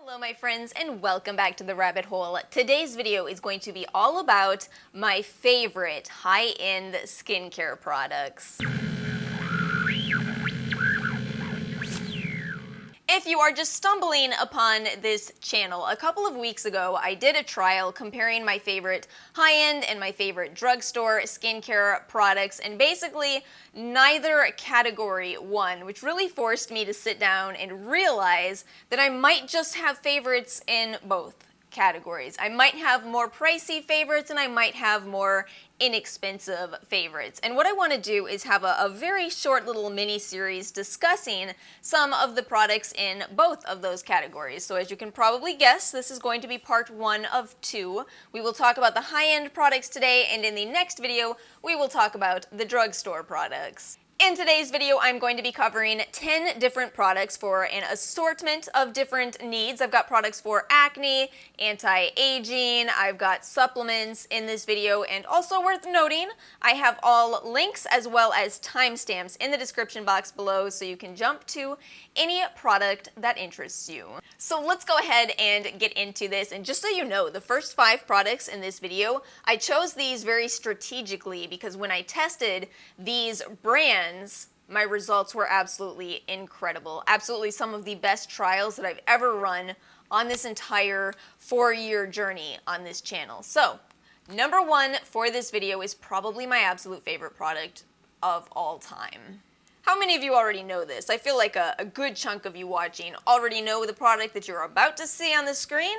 Hello my friends and welcome back to the rabbit hole. Today's video is going to be all about my favorite high-end skincare products. If you are just stumbling upon this channel, a couple of weeks ago I did a trial comparing my favorite high-end and my favorite drugstore skincare products, and basically neither category won, which really forced me to sit down and realize that I might just have favorites in both categories. I might have more pricey favorites and I might have more inexpensive favorites. And what I want to do is have a very short little mini series discussing some of the products in both of those categories. So as you can probably guess, this is going to be part one of two. We will talk about the high-end products today, and in the next video we will talk about the drugstore products. In today's video, I'm going to be covering 10 different products for an assortment of different needs. I've got products for acne, anti-aging, I've got supplements in this video, and also worth noting, I have all links as well as timestamps in the description box below so you can jump to any product that interests you. So let's go ahead and get into this, and just so you know, the first 5 products in this video, I chose these very strategically because when I tested these brands, my results were absolutely incredible. Absolutely some of the best trials that I've ever run on this entire 4-year journey on this channel. So, number 1 for this video is probably my absolute favorite product of all time. How many of you already know this? I feel like a good chunk of you watching already know the product that you're about to see on the screen.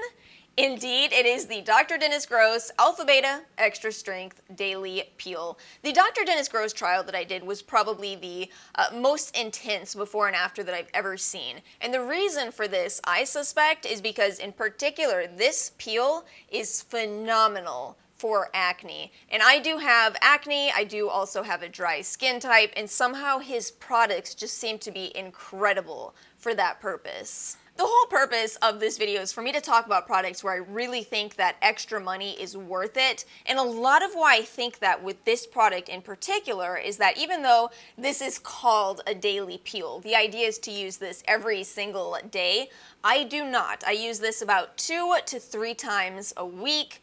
Indeed, it is the Dr. Dennis Gross Alpha Beta Extra Strength Daily Peel. The Dr. Dennis Gross trial that I did was probably the most intense before and after that I've ever seen. And the reason for this, I suspect, is because in particular, this peel is phenomenal for acne. And I do have acne, I do also have a dry skin type, and somehow his products just seem to be incredible for that purpose. The whole purpose of this video is for me to talk about products where I really think that extra money is worth it, and a lot of why I think that with this product in particular is that even though this is called a daily peel, the idea is to use this every single day, I do not. I use this about 2 to 3 times a week,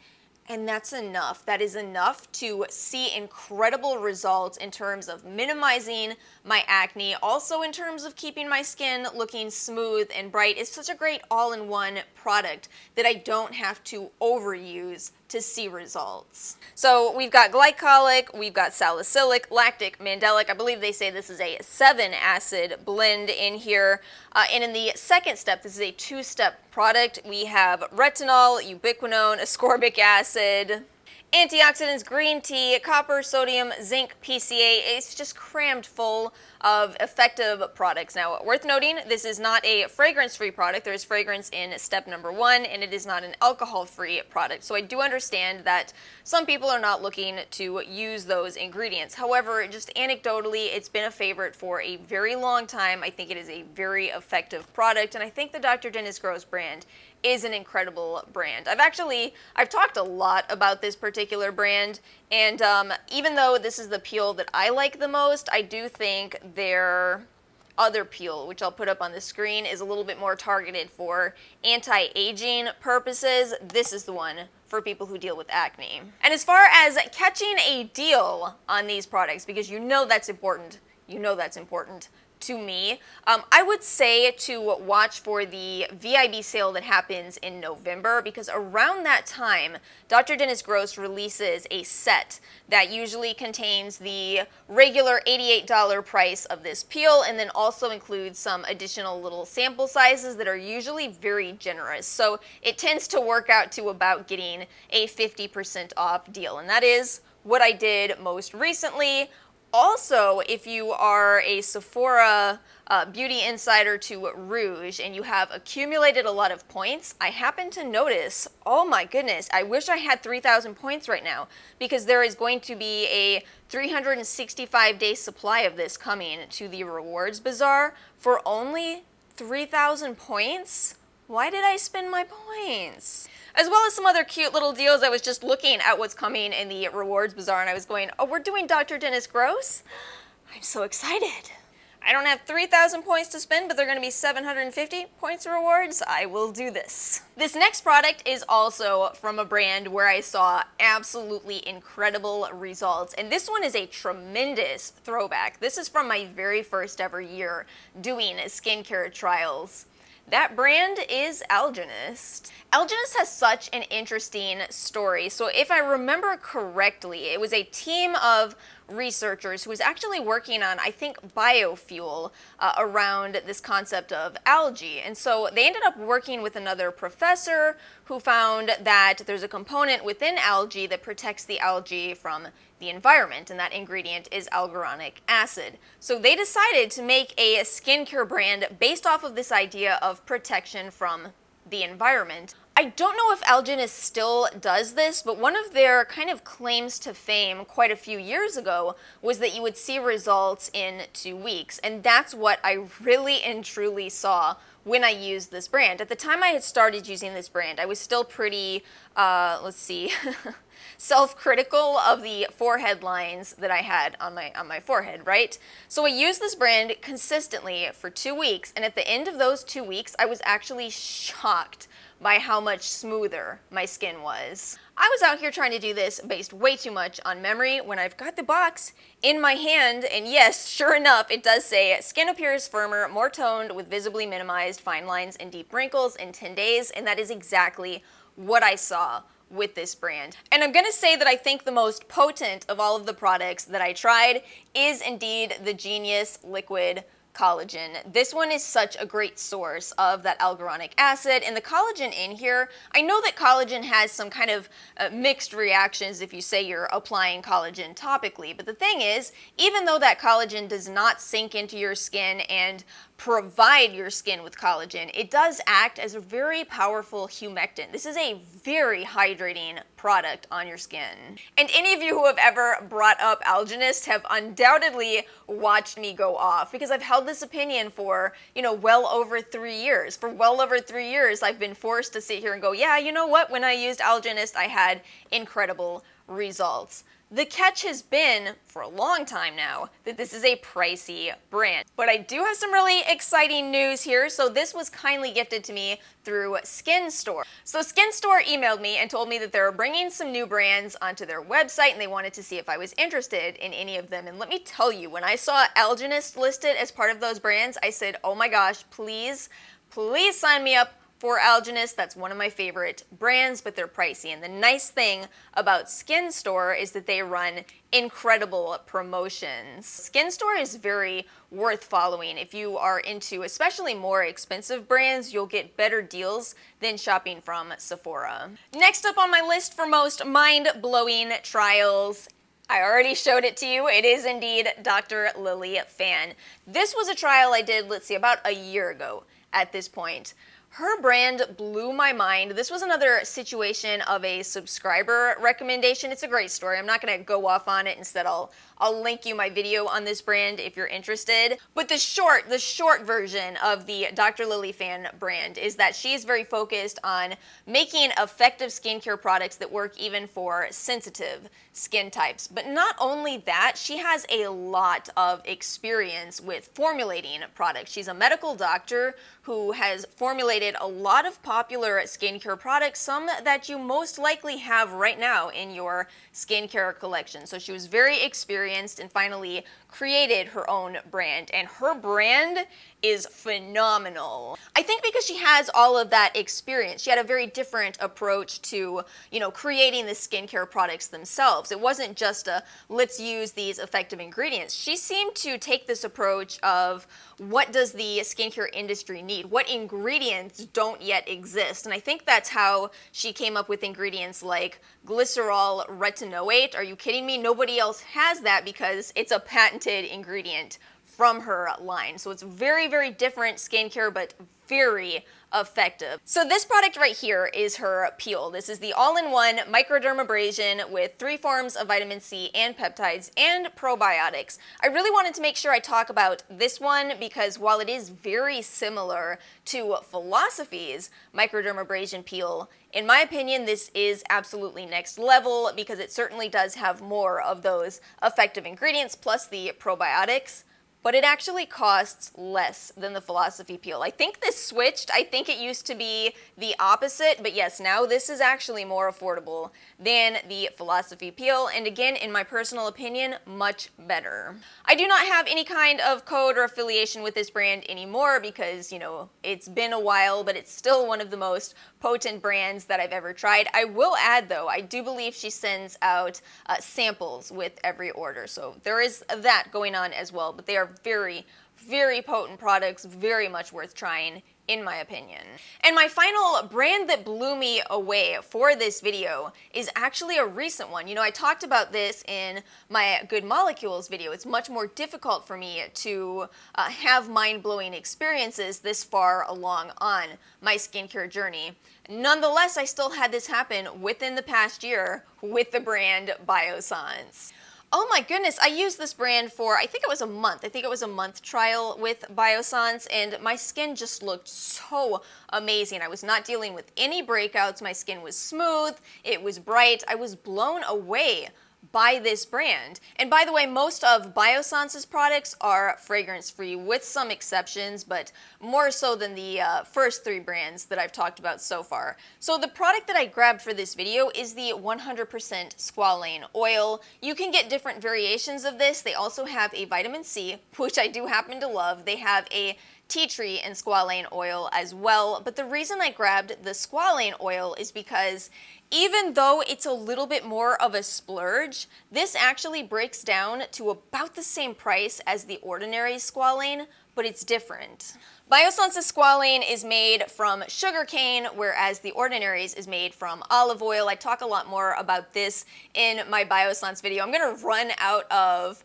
and that's enough. That is enough to see incredible results in terms of minimizing my acne, also in terms of keeping my skin looking smooth and bright. It's such a great all-in-one product that I don't have to overuse to see results. So we've got glycolic, we've got salicylic, lactic, mandelic. I believe they say this is a 7-acid blend in here. And in the second step, this is a 2-step product. We have retinol, ubiquinone, ascorbic acid, antioxidants, green tea, copper, sodium, zinc, PCA. It's just crammed full of effective products. Now, worth noting, this is not a fragrance-free product. There is fragrance in step number 1, and it is not an alcohol-free product. So I do understand that some people are not looking to use those ingredients. However, just anecdotally, it's been a favorite for a very long time. I think it is a very effective product, and I think the Dr. Dennis Gross brand is an incredible brand. I've talked a lot about this particular brand, and even though this is the peel that I like the most, I do think their other peel, which I'll put up on the screen, is a little bit more targeted for anti-aging purposes. This is the one for people who deal with acne. And as far as catching a deal on these products, because you know that's important to me, I would say to watch for the VIB sale that happens in November, because around that time, Dr. Dennis Gross releases a set that usually contains the regular $88 price of this peel, and then also includes some additional little sample sizes that are usually very generous. So it tends to work out to about getting a 50% off deal, and that is what I did most recently. Also, if you are a Sephora beauty insider to Rouge and you have accumulated a lot of points, I happen to notice, oh my goodness, I wish I had 3,000 points right now, because there is going to be a 365-day supply of this coming to the Rewards Bazaar for only 3,000 points. Why did I spend my points? As well as some other cute little deals. I was just looking at what's coming in the Rewards Bazaar and I was going, oh, we're doing Dr. Dennis Gross? I'm so excited. I don't have 3,000 points to spend, but they're going to be 750 points of rewards. I will do this. This next product is also from a brand where I saw absolutely incredible results, and this one is a tremendous throwback. This is from my very first ever year doing skincare trials. That brand is Algenist. Algenist has such an interesting story. So if I remember correctly, it was a team of researchers who was actually working on, I think, biofuel around this concept of algae. And so they ended up working with another professor who found that there's a component within algae that protects the algae from the environment, and that ingredient is hyaluronic acid. So they decided to make a skincare brand based off of this idea of protection from the environment. I don't know if Algenist still does this, but one of their kind of claims to fame quite a few years ago was that you would see results in 2 weeks, and that's what I really and truly saw when I used this brand. At the time I had started using this brand, I was still pretty, self-critical of the forehead lines that I had on my forehead, right? So I used this brand consistently for 2 weeks, and at the end of those 2 weeks, I was actually shocked by how much smoother my skin was. I was out here trying to do this based way too much on memory when I've got the box in my hand, and yes, sure enough, it does say skin appears firmer, more toned, with visibly minimized fine lines and deep wrinkles in 10 days, and that is exactly what I saw with this brand. And I'm gonna say that I think the most potent of all of the products that I tried is indeed the Genius Liquid Collagen. This one is such a great source of that hyaluronic acid, and the collagen in here, I know that collagen has some kind of mixed reactions if you say you're applying collagen topically, but the thing is, even though that collagen does not sink into your skin and provide your skin with collagen, it does act as a very powerful humectant. This is a very hydrating product on your skin. And any of you who have ever brought up Algenist have undoubtedly watched me go off, because I've held this opinion for, well over 3 years. For well over 3 years, I've been forced to sit here and go, yeah, you know what, when I used Algenist, I had incredible results. The catch has been, for a long time now, that this is a pricey brand. But I do have some really exciting news here. So this was kindly gifted to me through Skin Store. So Skin Store emailed me and told me that they're bringing some new brands onto their website, and they wanted to see if I was interested in any of them. And let me tell you, when I saw Algenist listed as part of those brands, I said, oh my gosh, please, please sign me up for Algenist. That's one of my favorite brands, but they're pricey. And the nice thing about Skin Store is that they run incredible promotions. Skin Store is very worth following. If you are into especially more expensive brands, you'll get better deals than shopping from Sephora. Next up on my list for most mind-blowing trials, I already showed it to you. It is indeed Dr. Lili Fan. This was a trial I did, about a year ago at this point. Her brand blew my mind. This was another situation of a subscriber recommendation. It's a great story. I'm not going to go off on it. Instead, I'll link you my video on this brand if you're interested. But the short version of the Dr. Lili Fan brand is that she's very focused on making effective skincare products that work even for sensitive skin types. But not only that, she has a lot of experience with formulating products. She's a medical doctor who has formulated a lot of popular skincare products, some that you most likely have right now in your skincare collection. So she was very experienced and finally created her own brand, and her brand is phenomenal. I think because she has all of that experience, she had a very different approach to, creating the skincare products themselves. It wasn't just a, let's use these effective ingredients. She seemed to take this approach of, what does the skincare industry need? What ingredients don't yet exist? And I think that's how she came up with ingredients like glycerol retinoate. Are you kidding me? Nobody else has that because it's a patented ingredient from her line. So it's very, very different skincare, but very effective. So this product right here is her peel. This is the all-in-one Microdermabrasion with 3 forms of vitamin C and peptides and probiotics. I really wanted to make sure I talk about this one because while it is very similar to Philosophy's Microdermabrasion peel, in my opinion, this is absolutely next level because it certainly does have more of those effective ingredients plus the probiotics. but it actually costs less than the Philosophy Peel. I think this switched. I think it used to be the opposite, but yes, now this is actually more affordable than the Philosophy Peel, and again, in my personal opinion, much better. I do not have any kind of code or affiliation with this brand anymore because, you know, it's been a while, but it's still one of the most potent brands that I've ever tried. I will add, though, I do believe she sends out samples with every order, so there is that going on as well, but they are very, very potent products, very much worth trying, in my opinion. And my final brand that blew me away for this video is actually a recent one. You know, I talked about this in my Good Molecules video. It's much more difficult for me to have mind-blowing experiences this far along on my skincare journey. Nonetheless, I still had this happen within the past year with the brand Biossance. Oh my goodness, I used this brand for, I think it was a month. I think it was a month trial with Biossance, and my skin just looked so amazing. I was not dealing with any breakouts. My skin was smooth. It was bright. I was blown away by this brand. And by the way, most of Biossance's products are fragrance-free with some exceptions, but more so than the first three brands that I've talked about so far. So the product that I grabbed for this video is the 100% Squalane Oil. You can get different variations of this. They also have a vitamin C, which I do happen to love. They have a tea tree and squalane oil as well, but the reason I grabbed the squalane oil is because even though it's a little bit more of a splurge, this actually breaks down to about the same price as the ordinary squalane, but it's different. Biossance's squalane is made from sugarcane, whereas the Ordinary's is made from olive oil. I talk a lot more about this in my Biossance video. I'm going to run out of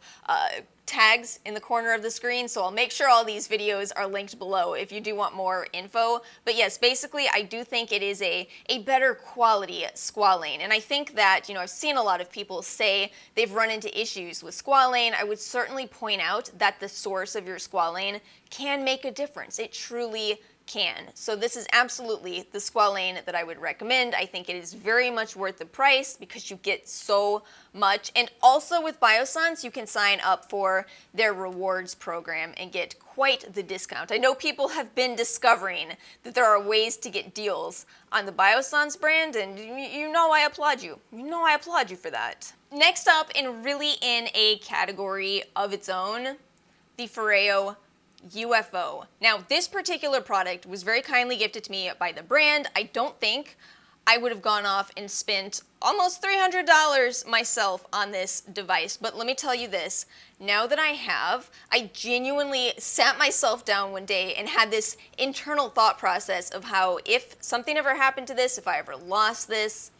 tags in the corner of the screen, so I'll make sure all these videos are linked below if you do want more info. But yes, basically I do think it is a better quality squalane, and I think that, you know, I've seen a lot of people say they've run into issues with squalane. I would certainly point out that the source of your squalane can make a difference. It truly can. So this is absolutely the squalane that I would recommend. I think it is very much worth the price because you get so much. And also with Biossance, you can sign up for their rewards program and get quite the discount. I know people have been discovering that there are ways to get deals on the Biossance brand, and you know I applaud you. You know I applaud you for that. Next up, and really in a category of its own, the Foreo UFO. Now, this particular product was very kindly gifted to me by the brand. I don't think I would have gone off and spent almost $300 myself on this device, but let me tell you this, now that I have, I genuinely sat myself down one day and had this internal thought process of how if something ever happened to this, if I ever lost this,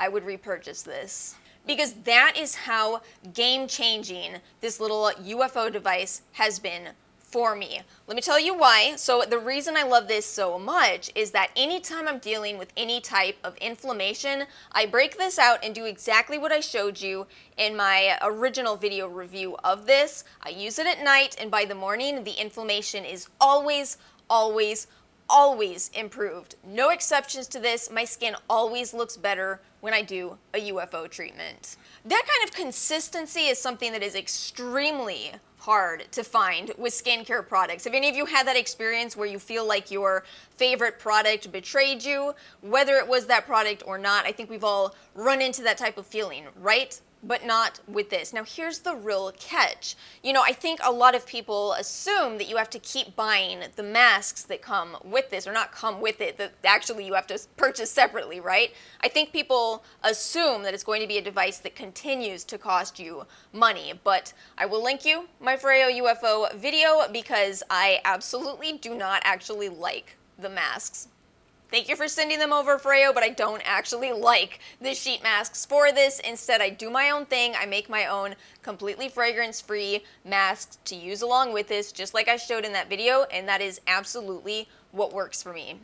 I would repurchase this. Because that is how game-changing this little UFO device has been for me. Let me tell you why. So the reason I love this so much is that anytime I'm dealing with any type of inflammation, I break this out and do exactly what I showed you in my original video review of this. I use it at night, and by the morning, the inflammation is always, always, always improved. No exceptions to this. My skin always looks better when I do a UFO treatment. That kind of consistency is something that is extremely hard to find with skincare products. Have any of you had that experience where you feel like your favorite product betrayed you? Whether it was that product or not, I think we've all run into that type of feeling, right? But not with this. Now here's the real catch. You know, I think a lot of people assume that you have to keep buying the masks that come with this, or not come with it, that actually you have to purchase separately, right? I think people assume that it's going to be a device that continues to cost you money, but I will link you my Foreo UFO video because I absolutely do not actually like the masks. Thank you for sending them over, Foreo, but I don't actually like the sheet masks for this. Instead, I do my own thing. I make my own completely fragrance-free masks to use along with this, just like I showed in that video, and that is absolutely what works for me.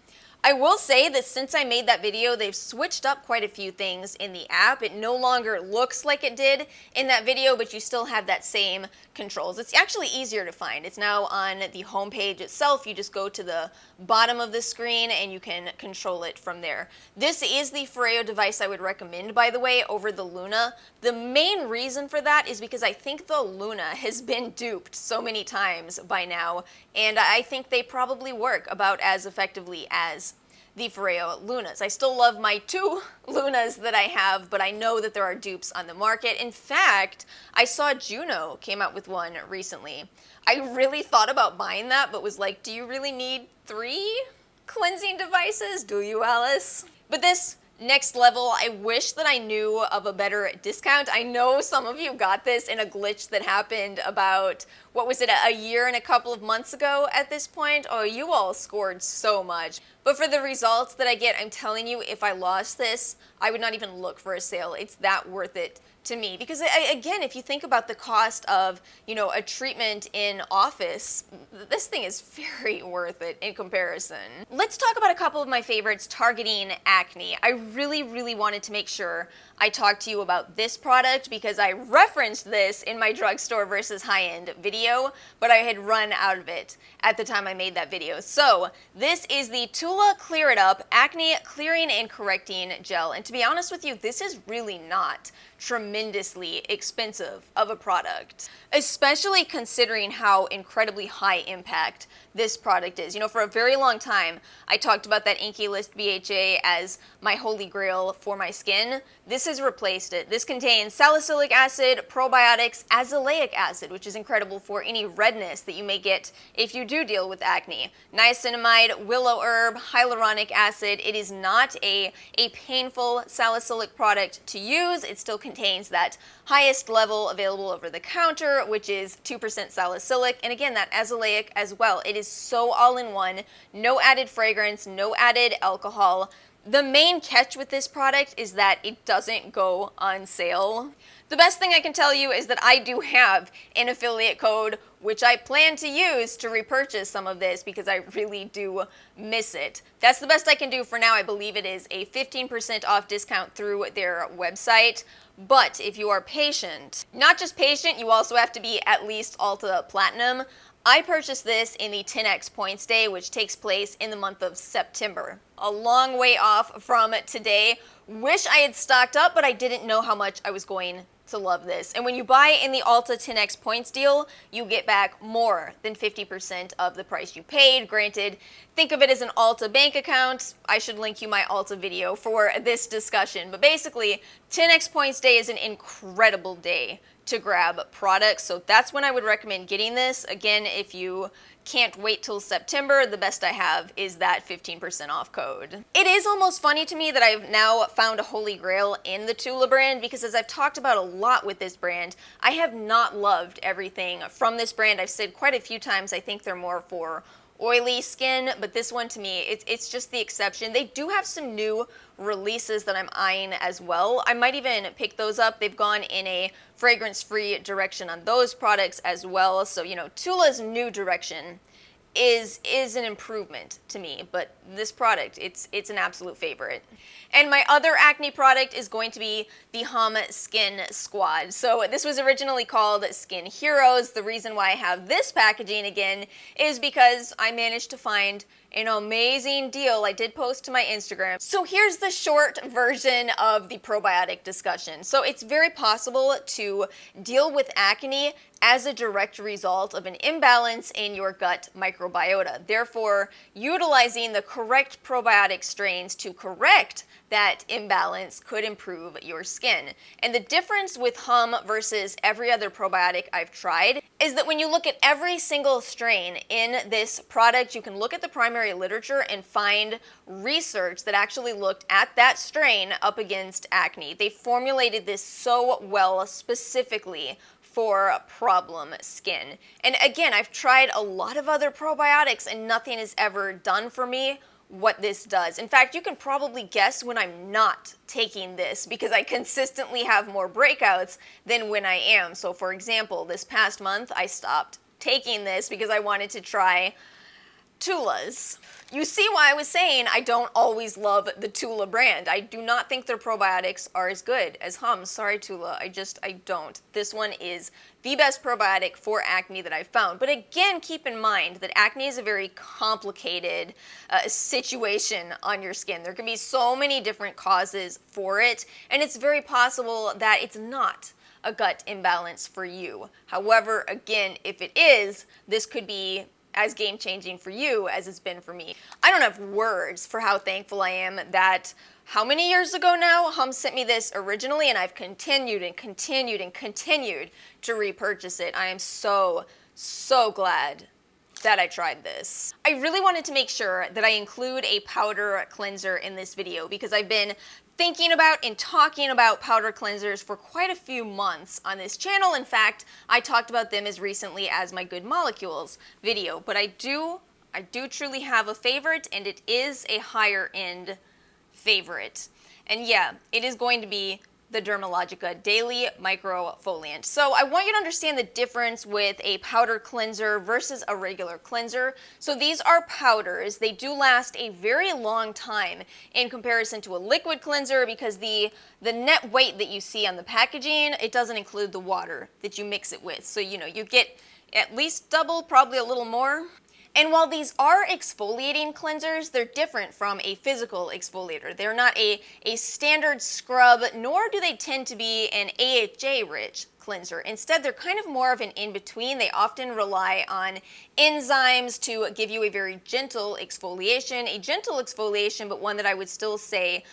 I will say that since I made that video, they've switched up quite a few things in the app. It no longer looks like it did in that video, but you still have that same controls. It's actually easier to find. It's now on the home page itself. You just go to the bottom of the screen and you can control it from there. This is the Foreo device I would recommend, by the way, over the Luna. The main reason for that is because I think the Luna has been duped so many times by now, and I think they probably work about as effectively as the Foreo Lunas. I still love my 2 Lunas that I have, but I know that there are dupes on the market. In fact, I saw Juno came out with one recently. I really thought about buying that, but was like, do you really need 3 cleansing devices? Do you, Alice? But this next level, I wish that I knew of a better discount. I know some of you got this in a glitch that happened about, what was it, a year and a couple of months ago at this point? Oh, you all scored so much. But for the results that I get, I'm telling you, if I lost this, I would not even look for a sale. It's that worth it to me. Because again, if you think about the cost of, you know, a treatment in office, this thing is very worth it in comparison. Let's talk about a couple of my favorites targeting acne. I really wanted to make sure I talked to you about this product because I referenced this in my drugstore versus high-end video, but I had run out of it at the time I made that video. So this is the Tula Clear It Up Acne Clearing and Correcting Gel. And to be honest with you, this is really not tremendously expensive of a product, especially considering how incredibly high impact this product is. You know, for a very long time, I talked about that Inky List BHA as my holy grail for my skin. This has replaced it. This contains salicylic acid, probiotics, azelaic acid, which is incredible for any redness that you may get if you do deal with acne. Niacinamide, willow herb, hyaluronic acid. It is not a painful salicylic product to use. It still contains that highest level available over the counter, which is 2% salicylic, and again, that azelaic as well. It is so all-in-one, no added fragrance, no added alcohol. The main catch with this product is that it doesn't go on sale. The best thing I can tell you is that I do have an affiliate code, which I plan to use to repurchase some of this because I really do miss it. That's the best I can do for now. I believe it is a 15% off discount through their website. But if you are patient, not just patient, you also have to be at least Ulta Platinum. I purchased this in the 10x points day, which takes place in the month of September. A long way off from today. Wish I had stocked up, but I didn't know how much I was going to love this. And when you buy in the Ulta 10x points deal, you get back more than 50% of the price you paid. Granted, think of it as an Ulta bank account. I should link you my Ulta video for this discussion. But basically, 10x points day is an incredible day to grab products, so that's when I would recommend getting this. Again, if you can't wait till September, the best I have is that 15% off code. It is almost funny to me that I've now found a holy grail in the Tula brand, because as I've talked about a lot with this brand, I have not loved everything from this brand. I've said quite a few times I think they're more for oily skin, but this one to me, it's just the exception. They do have some new releases that I'm eyeing as well. I might even pick those up. They've gone in a fragrance-free direction on those products as well. So, you know, Tula's new direction is an improvement to me, but this product, it's an absolute favorite. And my other acne product is going to be the Hum Skin Squad. So this was originally called Skin Heroes. The reason why I have this packaging again is because I managed to find an amazing deal I did post to my Instagram. So here's the short version of the probiotic discussion. So it's very possible to deal with acne as a direct result of an imbalance in your gut microbiota. Therefore, utilizing the correct probiotic strains to correct that imbalance could improve your skin. And the difference with Hum versus every other probiotic I've tried is that when you look at every single strain in this product, you can look at the primary literature and find research that actually looked at that strain up against acne. They formulated this so well specifically for problem skin. And again, I've tried a lot of other probiotics and nothing has ever done for me what this does. In fact, you can probably guess when I'm not taking this because I consistently have more breakouts than when I am. So for example, this past month I stopped taking this because I wanted to try Tula's. You see why I was saying I don't always love the Tula brand. I do not think their probiotics are as good as Hum. Sorry, Tula, I don't. This one is the best probiotic for acne that I've found. But again, keep in mind that acne is a very complicated situation on your skin. There can be so many different causes for it, and it's very possible that it's not a gut imbalance for you. However, again, if it is, this could be as game-changing for you as it's been for me. I don't have words for how thankful I am that how many years ago now Hum sent me this originally, and I've continued and continued and continued to repurchase it. I am so glad that I tried this. I really wanted to make sure that I include a powder cleanser in this video because I've been thinking about and talking about powder cleansers for quite a few months on this channel. In fact, I talked about them as recently as my Good Molecules video, but I do truly have a favorite, and it is a higher end favorite. And yeah, it is going to be the Dermalogica Daily Microfoliant. So I want you to understand the difference with a powder cleanser versus a regular cleanser. So these are powders. They do last a very long time in comparison to a liquid cleanser because the net weight that you see on the packaging, it doesn't include the water that you mix it with. So you get at least double, probably a little more. And while these are exfoliating cleansers, they're different from a physical exfoliator. They're not a standard scrub, nor do they tend to be an AHA-rich cleanser. Instead, they're kind of more of an in-between. They often rely on enzymes to give you a very gentle exfoliation, but one that I would still say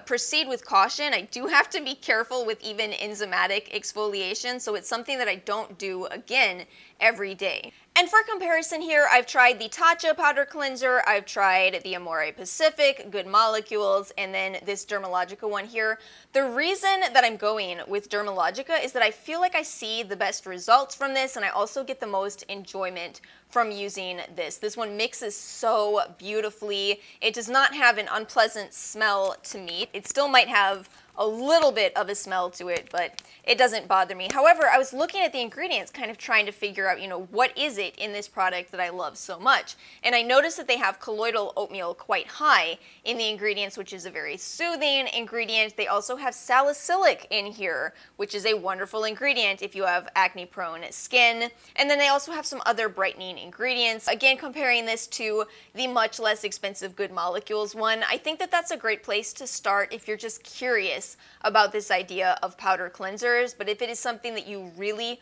proceed with caution. I do have to be careful with even enzymatic exfoliation, so it's something that I don't do, again, every day. And for comparison here, I've tried the Tatcha powder cleanser, I've tried the Amore Pacific, Good Molecules, and then this Dermalogica one here. The reason that I'm going with Dermalogica is that I feel like I see the best results from this, and I also get the most enjoyment from using this. This one mixes so beautifully. It does not have an unpleasant smell to me. It still might have a little bit of a smell to it, but it doesn't bother me. However, I was looking at the ingredients, kind of trying to figure out, what is it in this product that I love so much? And I noticed that they have colloidal oatmeal quite high in the ingredients, which is a very soothing ingredient. They also have salicylic in here, which is a wonderful ingredient if you have acne-prone skin. And then they also have some other brightening ingredients. Again, comparing this to the much less expensive Good Molecules one, I think that that's a great place to start if you're just curious about this idea of powder cleansers. But if it is something that you really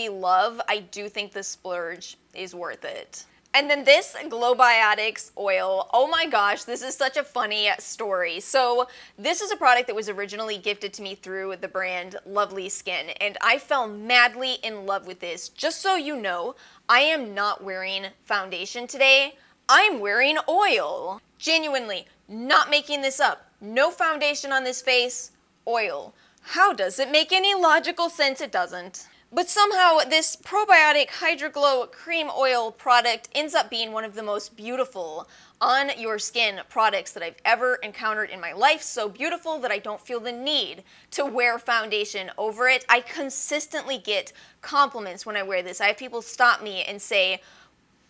love, I do think the splurge is worth it. And then this Glowbiotics oil, oh my gosh, this is such a funny story. So this is a product that was originally gifted to me through the brand Lovely Skin, and I fell madly in love with this. Just so you know, I am not wearing foundation today. I'm wearing oil. Genuinely, not making this up. No foundation on this face, oil. How does it make any logical sense? It doesn't. But somehow this probiotic Hydroglow cream oil product ends up being one of the most beautiful on your skin products that I've ever encountered in my life. So beautiful that I don't feel the need to wear foundation over it. I consistently get compliments when I wear this. I have people stop me and say,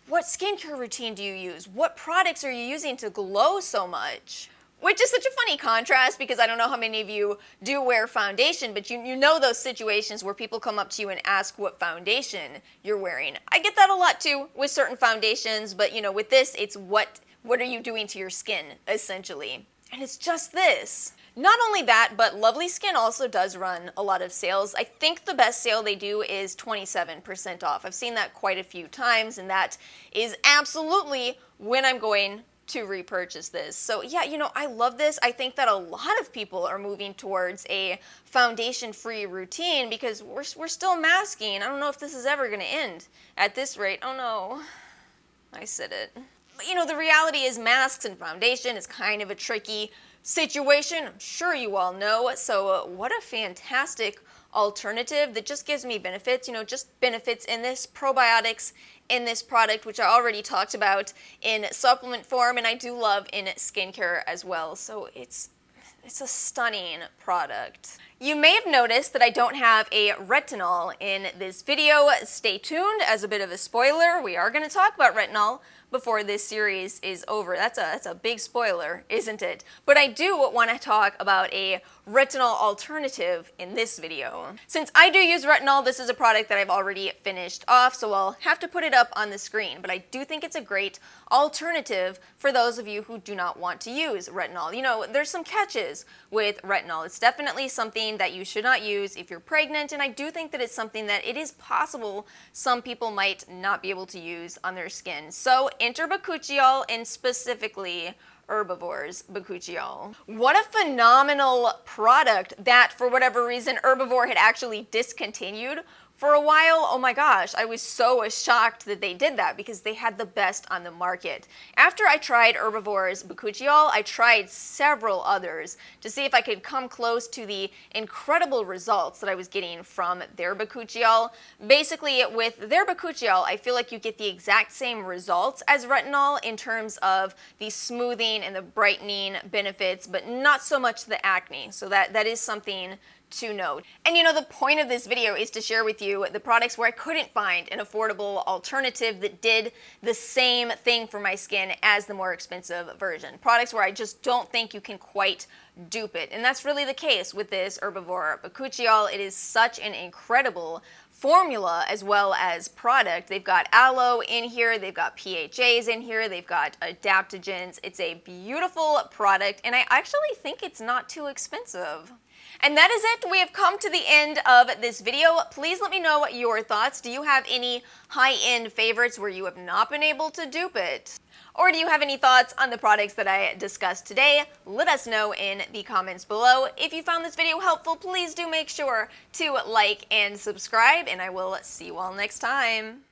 "What skincare routine do you use? What products are you using to glow so much?" Which is such a funny contrast because I don't know how many of you do wear foundation, but you know those situations where people come up to you and ask what foundation you're wearing. I get that a lot too with certain foundations, but with this, it's what are you doing to your skin, essentially. And it's just this. Not only that, but Lovely Skin also does run a lot of sales. I think the best sale they do is 27% off. I've seen that quite a few times, and that is absolutely when I'm going to repurchase this. So yeah, I love this. I think that a lot of people are moving towards a foundation-free routine because we're still masking. I don't know if this is ever going to end at this rate. Oh no, I said it. But the reality is masks and foundation is kind of a tricky situation. I'm sure you all know. So what a fantastic alternative that just gives me benefits, just benefits in this, probiotics in this product, which I already talked about in supplement form, and I do love in skincare as well. So it's a stunning product. You may have noticed that I don't have a retinol in this video. Stay tuned. As a bit of a spoiler, we are going to talk about retinol, before this series is over. That's a big spoiler, isn't it? But I do want to talk about a retinol alternative in this video. Since I do use retinol, this is a product that I've already finished off, so I'll have to put it up on the screen, but I do think it's a great alternative for those of you who do not want to use retinol. You know, there's some catches with retinol. It's definitely something that you should not use if you're pregnant, and I do think that it's something that it is possible some people might not be able to use on their skin. So enter Bakuchiol, and specifically Herbivore's Bakuchiol. What a phenomenal product that, for whatever reason, Herbivore had actually discontinued for a while. Oh my gosh, I was so shocked that they did that because they had the best on the market. After I tried Herbivore's Bakuchiol, I tried several others to see if I could come close to the incredible results that I was getting from their Bakuchiol. Basically, with their Bakuchiol, I feel like you get the exact same results as retinol in terms of the smoothing and the brightening benefits, but not so much the acne. So that is something to note. And you know, the point of this video is to share with you the products where I couldn't find an affordable alternative that did the same thing for my skin as the more expensive version. Products where I just don't think you can quite dupe it. And that's really the case with this Herbivore Bakuchiol. It is such an incredible formula as well as product. They've got aloe in here, they've got PHAs in here, they've got adaptogens. It's a beautiful product, and I actually think it's not too expensive. And that is it. We have come to the end of this video. Please let me know your thoughts. Do you have any high-end favorites where you have not been able to dupe it? Or do you have any thoughts on the products that I discussed today? Let us know in the comments below. If you found this video helpful, please do make sure to like and subscribe, and I will see you all next time.